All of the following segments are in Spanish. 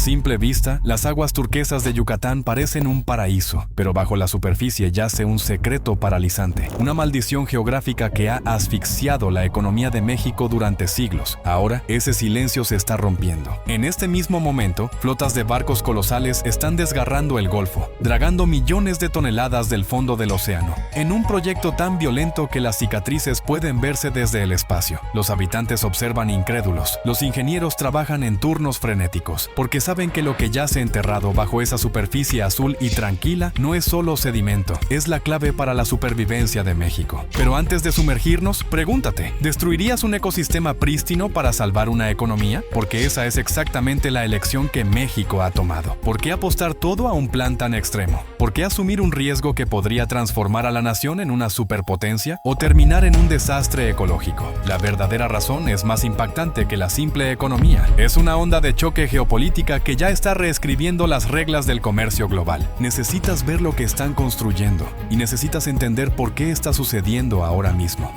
simple vista, las aguas turquesas de Yucatán parecen un paraíso, pero bajo la superficie yace un secreto paralizante, una maldición geográfica que ha asfixiado la economía de México durante siglos. Ahora, ese silencio se está rompiendo. En este mismo momento, flotas de barcos colosales están desgarrando el Golfo, dragando millones de toneladas del fondo del océano, en un proyecto tan violento que las cicatrices pueden verse desde el espacio. Los habitantes observan incrédulos. Los ingenieros trabajan en turnos frenéticos, porque saben que lo que yace enterrado bajo esa superficie azul y tranquila no es solo sedimento, es la clave para la supervivencia de México. Pero antes de sumergirnos, pregúntate, ¿destruirías un ecosistema prístino para salvar una economía? Porque esa es exactamente la elección que México ha tomado. ¿Por qué apostar todo a un plan tan extremo? ¿Por qué asumir un riesgo que podría transformar a la nación en una superpotencia o terminar en un desastre ecológico? La verdadera razón es más impactante que la simple economía. Es una onda de choque geopolítica que ya está reescribiendo las reglas del comercio global. Necesitas ver lo que están construyendo y necesitas entender por qué está sucediendo ahora mismo.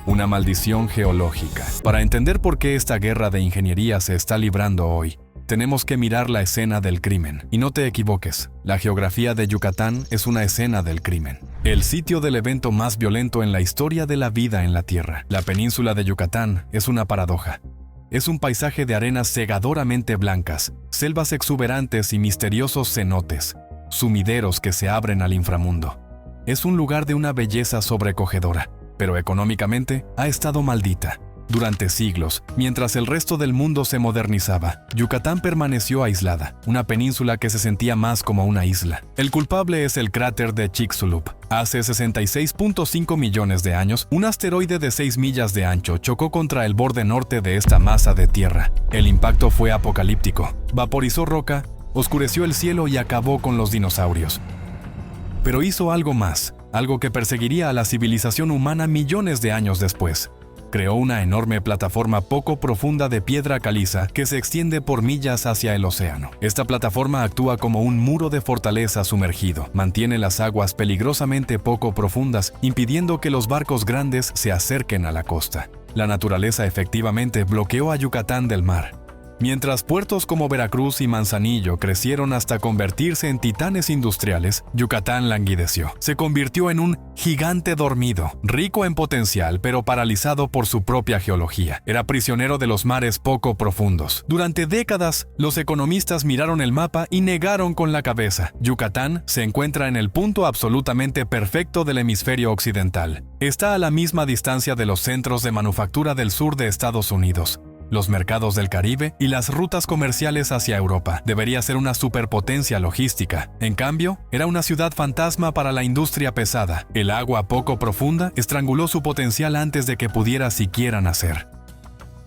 Una maldición geológica. Para entender por qué esta guerra de ingeniería se está librando hoy, tenemos que mirar la escena del crimen. Y no te equivoques, la geografía de Yucatán es una escena del crimen. El sitio del evento más violento en la historia de la vida en la Tierra. La península de Yucatán es una paradoja. Es un paisaje de arenas cegadoramente blancas, selvas exuberantes y misteriosos cenotes, sumideros que se abren al inframundo. Es un lugar de una belleza sobrecogedora, pero económicamente ha estado maldita. Durante siglos, mientras el resto del mundo se modernizaba, Yucatán permaneció aislada, una península que se sentía más como una isla. El culpable es el cráter de Chicxulub. Hace 66.5 millones de años, un asteroide de 6 millas de ancho chocó contra el borde norte de esta masa de tierra. El impacto fue apocalíptico. Vaporizó roca, oscureció el cielo y acabó con los dinosaurios. Pero hizo algo más, algo que perseguiría a la civilización humana millones de años después. Creó una enorme plataforma poco profunda de piedra caliza que se extiende por millas hacia el océano. Esta plataforma actúa como un muro de fortaleza sumergido. Mantiene las aguas peligrosamente poco profundas, impidiendo que los barcos grandes se acerquen a la costa. La naturaleza efectivamente bloqueó a Yucatán del mar. Mientras puertos como Veracruz y Manzanillo crecieron hasta convertirse en titanes industriales, Yucatán languideció. Se convirtió en un gigante dormido, rico en potencial pero paralizado por su propia geología. Era prisionero de los mares poco profundos. Durante décadas, los economistas miraron el mapa y negaron con la cabeza. Yucatán se encuentra en el punto absolutamente perfecto del hemisferio occidental. Está a la misma distancia de los centros de manufactura del sur de Estados Unidos, los mercados del Caribe y las rutas comerciales hacia Europa. Debería ser una superpotencia logística. En cambio, era una ciudad fantasma para la industria pesada. El agua poco profunda estranguló su potencial antes de que pudiera siquiera nacer.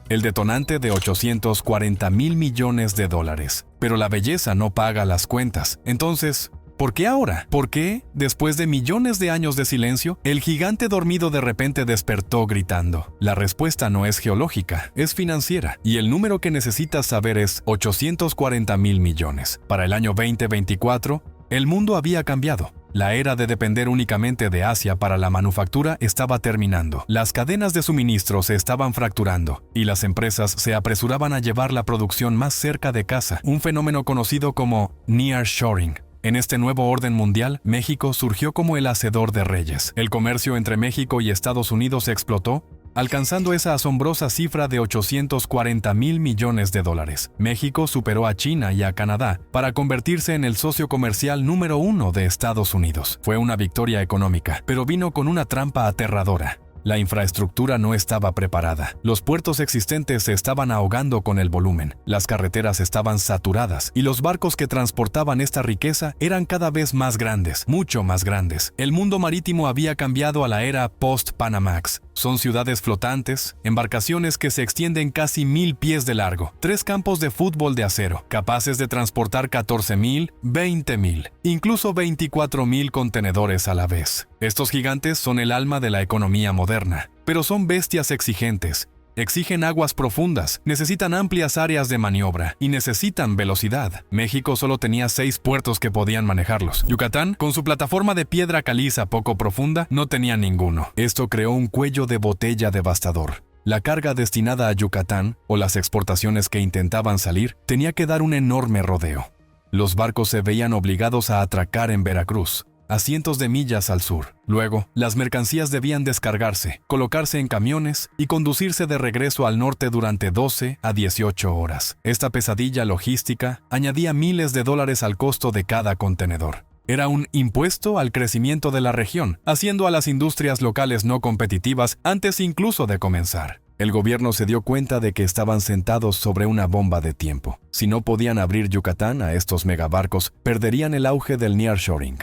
El detonante de 840,000 millones de dólares. Pero la belleza no paga las cuentas. Entonces, ¿por qué ahora? ¿Por qué, después de millones de años de silencio, el gigante dormido de repente despertó gritando? La respuesta no es geológica, es financiera. Y el número que necesitas saber es 840,000 millones. Para el año 2024, el mundo había cambiado. La era de depender únicamente de Asia para la manufactura estaba terminando. Las cadenas de suministro se estaban fracturando y las empresas se apresuraban a llevar la producción más cerca de casa, un fenómeno conocido como nearshoring. En este nuevo orden mundial, México surgió como el hacedor de reyes. El comercio entre México y Estados Unidos explotó, alcanzando esa asombrosa cifra de 840,000 millones de dólares. México superó a China y a Canadá para convertirse en el socio comercial número 1 de Estados Unidos. Fue una victoria económica, pero vino con una trampa aterradora. La infraestructura no estaba preparada. Los puertos existentes se estaban ahogando con el volumen. Las carreteras estaban saturadas y los barcos que transportaban esta riqueza eran cada vez más grandes, mucho más grandes. El mundo marítimo había cambiado a la era post-Panamax. Son ciudades flotantes, embarcaciones que se extienden casi 1,000 pies de largo, 3 campos de fútbol de acero, capaces de transportar 14,000, 20,000, incluso 24,000 contenedores a la vez. Estos gigantes son el alma de la economía moderna, pero son bestias exigentes. Exigen aguas profundas, necesitan amplias áreas de maniobra y necesitan velocidad. México solo tenía 6 puertos que podían manejarlos. Yucatán, con su plataforma de piedra caliza poco profunda, no tenía ninguno. Esto creó un cuello de botella devastador. La carga destinada a Yucatán, o las exportaciones que intentaban salir, tenía que dar un enorme rodeo. Los barcos se veían obligados a atracar en Veracruz, a cientos de millas al sur. Luego, las mercancías debían descargarse, colocarse en camiones y conducirse de regreso al norte durante 12 a 18 horas. Esta pesadilla logística añadía miles de dólares al costo de cada contenedor. Era un impuesto al crecimiento de la región, haciendo a las industrias locales no competitivas antes incluso de comenzar. El gobierno se dio cuenta de que estaban sentados sobre una bomba de tiempo. Si no podían abrir Yucatán a estos megabarcos, perderían el auge del nearshoring.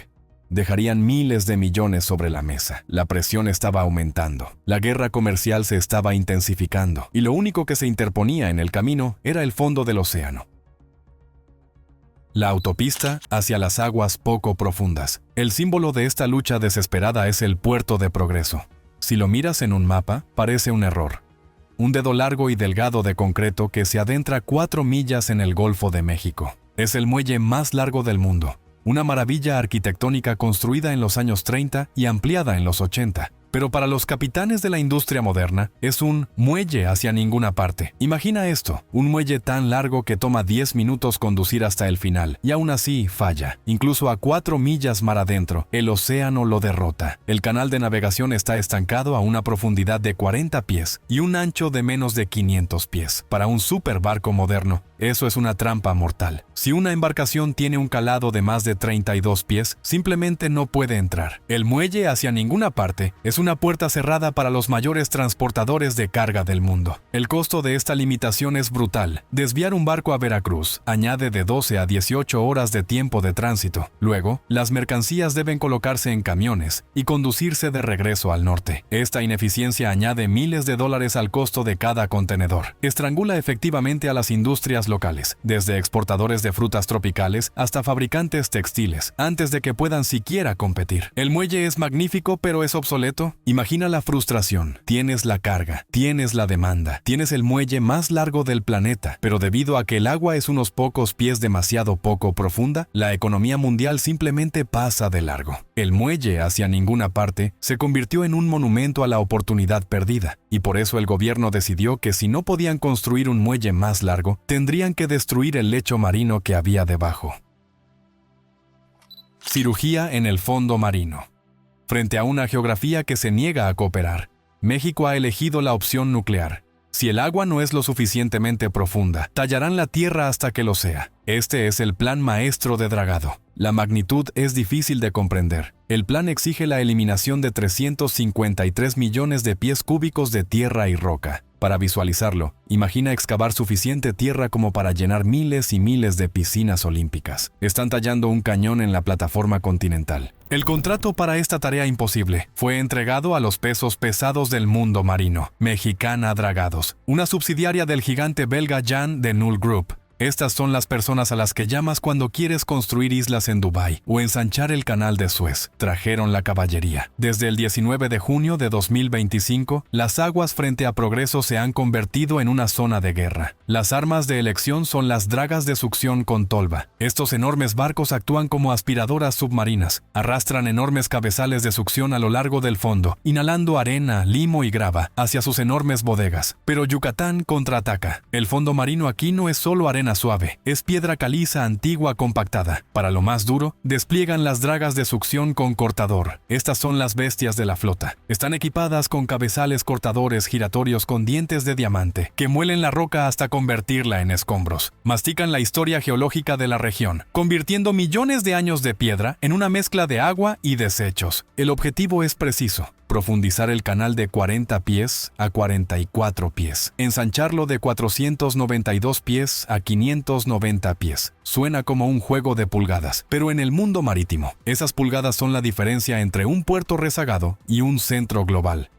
Dejarían miles de millones sobre la mesa. La presión estaba aumentando. La guerra comercial se estaba intensificando. Y lo único que se interponía en el camino era el fondo del océano. La autopista hacia las aguas poco profundas. El símbolo de esta lucha desesperada es el puerto de Progreso. Si lo miras en un mapa, parece un error. Un dedo largo y delgado de concreto que se adentra 4 millas en el Golfo de México. Es el muelle más largo del mundo. Una maravilla arquitectónica construida en los años 30 y ampliada en los 80. Pero para los capitanes de la industria moderna, es un muelle hacia ninguna parte. Imagina esto, un muelle tan largo que toma 10 minutos conducir hasta el final, y aún así falla. Incluso a 4 millas mar adentro, el océano lo derrota. El canal de navegación está estancado a una profundidad de 40 pies y un ancho de menos de 500 pies. Para un superbarco moderno, eso es una trampa mortal. Si una embarcación tiene un calado de más de 32 pies, simplemente no puede entrar. El muelle hacia ninguna parte es una puerta cerrada para los mayores transportadores de carga del mundo. El costo de esta limitación es brutal. Desviar un barco a Veracruz añade de 12 a 18 horas de tiempo de tránsito. Luego, las mercancías deben colocarse en camiones y conducirse de regreso al norte. Esta ineficiencia añade miles de dólares al costo de cada contenedor. Estrangula efectivamente a las industrias locales, desde exportadores de frutas tropicales hasta fabricantes textiles, antes de que puedan siquiera competir. El muelle es magnífico, pero es obsoleto. Imagina la frustración. Tienes la carga, tienes la demanda, tienes el muelle más largo del planeta, pero debido a que el agua es unos pocos pies demasiado poco profunda, la economía mundial simplemente pasa de largo. El muelle hacia ninguna parte se convirtió en un monumento a la oportunidad perdida, y por eso el gobierno decidió que si no podían construir un muelle más largo, tendrían que destruir el lecho marino que había debajo. Cirugía en el fondo marino. Frente a una geografía que se niega a cooperar, México ha elegido la opción nuclear. Si el agua no es lo suficientemente profunda, tallarán la tierra hasta que lo sea. Este es el plan maestro de dragado. La magnitud es difícil de comprender. El plan exige la eliminación de 353 millones de pies cúbicos de tierra y roca. Para visualizarlo, imagina excavar suficiente tierra como para llenar miles y miles de piscinas olímpicas. Están tallando un cañón en la plataforma continental. El contrato para esta tarea imposible fue entregado a los pesos pesados del mundo marino, Mexicana Dragados, una subsidiaria del gigante belga Jan de Null Group. Estas son las personas a las que llamas cuando quieres construir islas en Dubái o ensanchar el canal de Suez. Trajeron la caballería. Desde el 19 de junio de 2025, las aguas frente a Progreso se han convertido en una zona de guerra. Las armas de elección son las dragas de succión con tolva. Estos enormes barcos actúan como aspiradoras submarinas. Arrastran enormes cabezales de succión a lo largo del fondo, inhalando arena, limo y grava hacia sus enormes bodegas. Pero Yucatán contraataca. El fondo marino aquí no es solo arena suave, es piedra caliza antigua compactada. Para lo más duro, despliegan las dragas de succión con cortador. Estas son las bestias de la flota. Están equipadas con cabezales cortadores giratorios con dientes de diamante, que muelen la roca hasta convertirla en escombros. Mastican la historia geológica de la región, convirtiendo millones de años de piedra en una mezcla de agua y desechos. El objetivo es preciso: profundizar el canal de 40 pies a 44 pies. Ensancharlo de 492 pies a 590 pies. Suena como un juego de pulgadas, pero en el mundo marítimo, esas pulgadas son la diferencia entre un puerto rezagado y un centro global.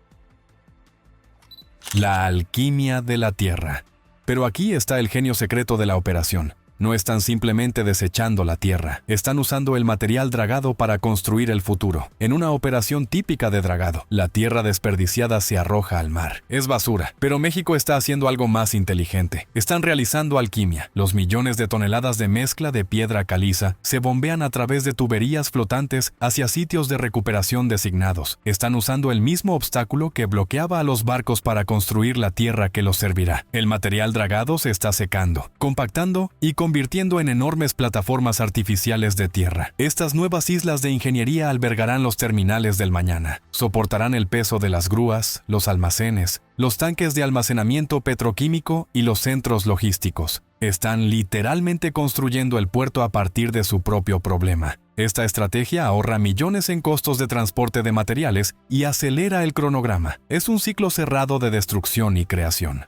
La alquimia de la tierra. Pero aquí está el genio secreto de la operación. No están simplemente desechando la tierra, están usando el material dragado para construir el futuro. En una operación típica de dragado, la tierra desperdiciada se arroja al mar. Es basura, pero México está haciendo algo más inteligente. Están realizando alquimia. Los millones de toneladas de mezcla de piedra caliza se bombean a través de tuberías flotantes hacia sitios de recuperación designados. Están usando el mismo obstáculo que bloqueaba a los barcos para construir la tierra que los servirá. El material dragado se está secando, compactando y convirtiendo en enormes plataformas artificiales de tierra. Estas nuevas islas de ingeniería albergarán los terminales del mañana. Soportarán el peso de las grúas, los almacenes, los tanques de almacenamiento petroquímico y los centros logísticos. Están literalmente construyendo el puerto a partir de su propio problema. Esta estrategia ahorra millones en costos de transporte de materiales y acelera el cronograma. Es un ciclo cerrado de destrucción y creación.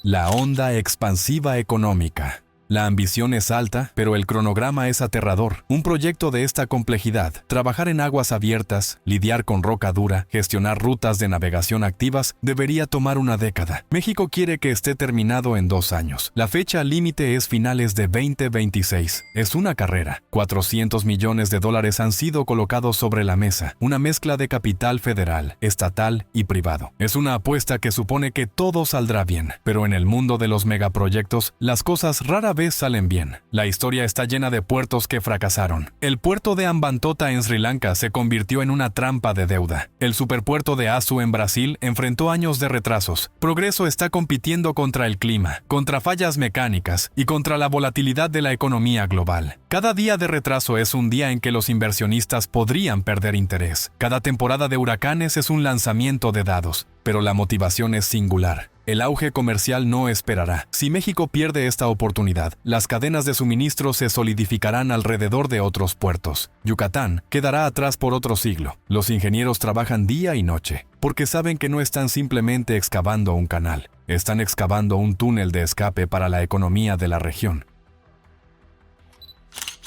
La onda expansiva económica. La ambición es alta, pero el cronograma es aterrador. Un proyecto de esta complejidad, trabajar en aguas abiertas, lidiar con roca dura, gestionar rutas de navegación activas, debería tomar una década. México quiere que esté terminado en 2 años. La fecha límite es finales de 2026. Es una carrera. 400 millones de dólares han sido colocados sobre la mesa. Una mezcla de capital federal, estatal y privado. Es una apuesta que supone que todo saldrá bien. Pero en el mundo de los megaproyectos, las cosas rara vez salen bien. La historia está llena de puertos que fracasaron. El puerto de Hambantota en Sri Lanka se convirtió en una trampa de deuda. El superpuerto de Açu en Brasil enfrentó años de retrasos. Progreso está compitiendo contra el clima, contra fallas mecánicas y contra la volatilidad de la economía global. Cada día de retraso es un día en que los inversionistas podrían perder interés. Cada temporada de huracanes es un lanzamiento de dados, pero la motivación es singular. El auge comercial no esperará. Si México pierde esta oportunidad, las cadenas de suministro se solidificarán alrededor de otros puertos. Yucatán quedará atrás por otro siglo. Los ingenieros trabajan día y noche, porque saben que no están simplemente excavando un canal, están excavando un túnel de escape para la economía de la región.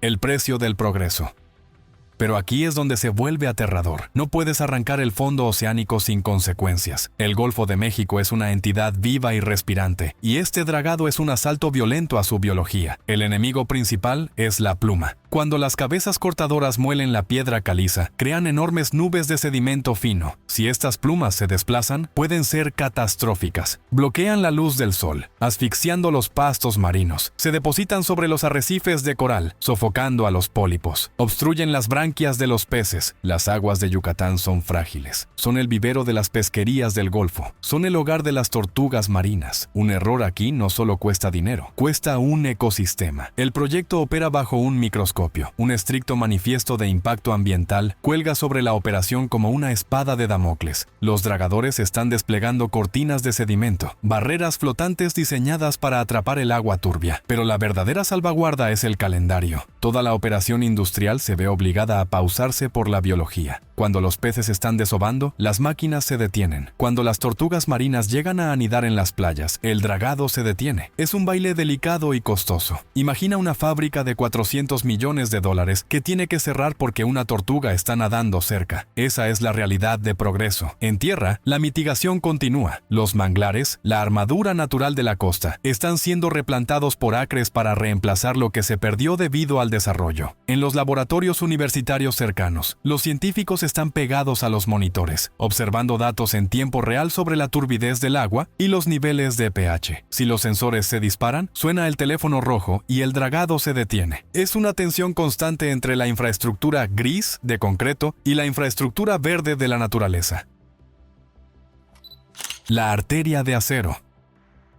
El precio del progreso. Pero aquí es donde se vuelve aterrador. No puedes arrancar el fondo oceánico sin consecuencias. El Golfo de México es una entidad viva y respirante, y este dragado es un asalto violento a su biología. El enemigo principal es la pluma. Cuando las cabezas cortadoras muelen la piedra caliza, crean enormes nubes de sedimento fino. Si estas plumas se desplazan, pueden ser catastróficas. Bloquean la luz del sol, asfixiando los pastos marinos. Se depositan sobre los arrecifes de coral, sofocando a los pólipos. Obstruyen las branquias de los peces. Las aguas de Yucatán son frágiles. Son el vivero de las pesquerías del Golfo. Son el hogar de las tortugas marinas. Un error aquí no solo cuesta dinero, cuesta un ecosistema. El proyecto opera bajo un microscopio. Un estricto manifiesto de impacto ambiental cuelga sobre la operación como una espada de Damocles. Los dragadores están desplegando cortinas de sedimento, barreras flotantes diseñadas para atrapar el agua turbia. Pero la verdadera salvaguarda es el calendario. Toda la operación industrial se ve obligada a pausarse por la biología. Cuando los peces están desovando, las máquinas se detienen. Cuando las tortugas marinas llegan a anidar en las playas, el dragado se detiene. Es un baile delicado y costoso. Imagina una fábrica de 400 millones de dólares que tiene que cerrar porque una tortuga está nadando cerca. Esa es la realidad de progreso. En tierra, la mitigación continúa. Los manglares, la armadura natural de la costa, están siendo replantados por acres para reemplazar lo que se perdió debido al desarrollo. En los laboratorios universitarios cercanos, los científicos están pegados a los monitores, observando datos en tiempo real sobre la turbidez del agua y los niveles de pH. Si los sensores se disparan, suena el teléfono rojo y el dragado se detiene. Es una tensión constante entre la infraestructura gris de concreto y la infraestructura verde de la naturaleza. La arteria de acero.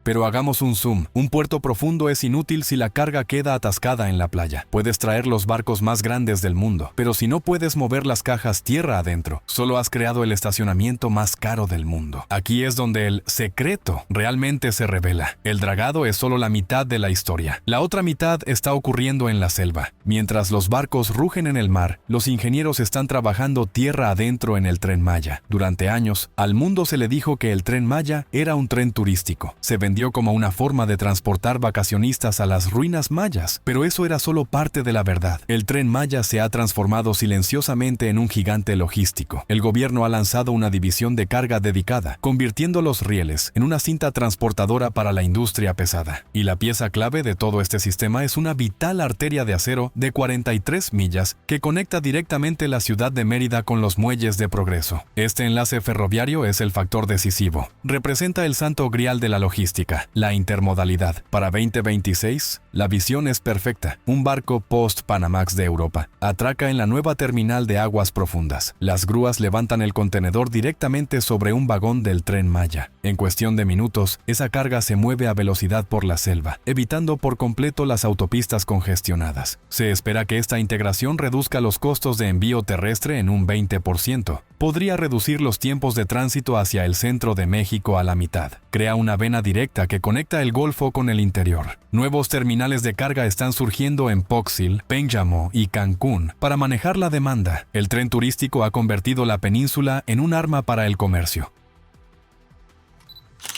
Pero hagamos un zoom. Un puerto profundo es inútil si la carga queda atascada en la playa. Puedes traer los barcos más grandes del mundo, pero si no puedes mover las cajas tierra adentro, solo has creado el estacionamiento más caro del mundo. Aquí es donde el secreto realmente se revela. El dragado es solo la mitad de la historia. La otra mitad está ocurriendo en la selva. Mientras los barcos rugen en el mar, los ingenieros están trabajando tierra adentro en el Tren Maya. Durante años, al mundo se le dijo que el Tren Maya era un tren turístico. Se vendió como una forma de transportar vacacionistas a las ruinas mayas, pero eso era solo parte de la verdad. El Tren Maya se ha transformado silenciosamente en un gigante logístico. El gobierno ha lanzado una división de carga dedicada, convirtiendo los rieles en una cinta transportadora para la industria pesada. Y la pieza clave de todo este sistema es una vital arteria de acero de 43 millas que conecta directamente la ciudad de Mérida con los muelles de Progreso. Este enlace ferroviario es el factor decisivo. Representa el santo grial de la logística, la intermodalidad. Para 2026, la visión es perfecta. Un barco post-Panamax de Europa atraca en la nueva terminal de aguas profundas. Las grúas levantan el contenedor directamente sobre un vagón del Tren Maya. En cuestión de minutos, esa carga se mueve a velocidad por la selva, evitando por completo las autopistas congestionadas. Se espera que esta integración reduzca los costos de envío terrestre en un 20%. Podría reducir los tiempos de tránsito hacia el centro de México a la mitad. Crea una vena directa que conecta el Golfo con el interior. Nuevos terminales de carga están surgiendo en Poxil, Pénjamo y Cancún para manejar la demanda. El tren turístico ha convertido la península en un arma para el comercio.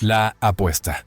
La apuesta.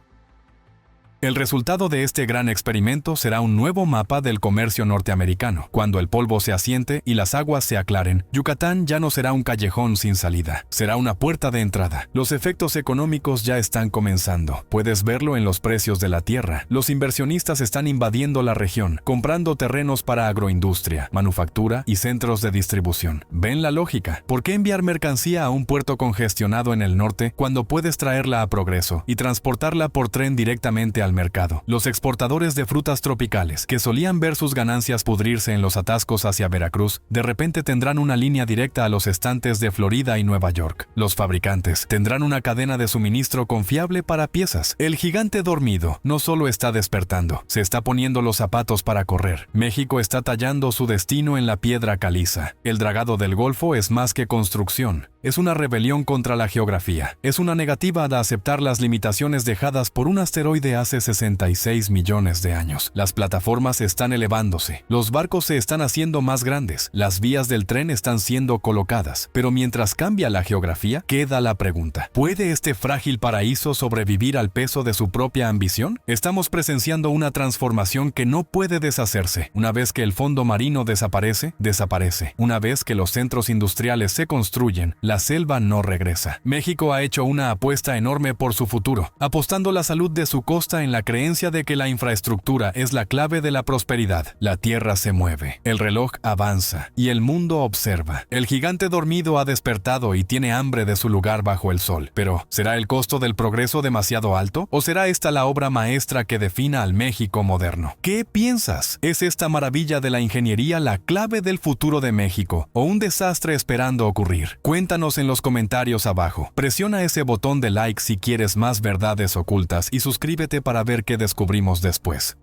El resultado de este gran experimento será un nuevo mapa del comercio norteamericano. Cuando el polvo se asiente y las aguas se aclaren, Yucatán ya no será un callejón sin salida, será una puerta de entrada. Los efectos económicos ya están comenzando. Puedes verlo en los precios de la tierra. Los inversionistas están invadiendo la región, comprando terrenos para agroindustria, manufactura y centros de distribución. ¿Ven la lógica? ¿Por qué enviar mercancía a un puerto congestionado en el norte cuando puedes traerla a Progreso y transportarla por tren directamente al mercado? Los exportadores de frutas tropicales, que solían ver sus ganancias pudrirse en los atascos hacia Veracruz, de repente tendrán una línea directa a los estantes de Florida y Nueva York. Los fabricantes tendrán una cadena de suministro confiable para piezas. El gigante dormido no solo está despertando, se está poniendo los zapatos para correr. México está tallando su destino en la piedra caliza. El dragado del Golfo es más que construcción. Es una rebelión contra la geografía. Es una negativa a aceptar las limitaciones dejadas por un asteroide hace 66 millones de años. Las plataformas están elevándose. Los barcos se están haciendo más grandes. Las vías del tren están siendo colocadas. Pero mientras cambia la geografía, queda la pregunta: ¿puede este frágil paraíso sobrevivir al peso de su propia ambición? Estamos presenciando una transformación que no puede deshacerse. Una vez que el fondo marino desaparece, desaparece. Una vez que los centros industriales se construyen, la selva no regresa. México ha hecho una apuesta enorme por su futuro, apostando la salud de su costa en la creencia de que la infraestructura es la clave de la prosperidad. La tierra se mueve, el reloj avanza y el mundo observa. El gigante dormido ha despertado y tiene hambre de su lugar bajo el sol. Pero, ¿será el costo del progreso demasiado alto? ¿O será esta la obra maestra que defina al México moderno? ¿Qué piensas? ¿Es esta maravilla de la ingeniería la clave del futuro de México o un desastre esperando ocurrir? Cuéntanos en los comentarios abajo. Presiona ese botón de like si quieres más verdades ocultas y suscríbete para ver qué descubrimos después.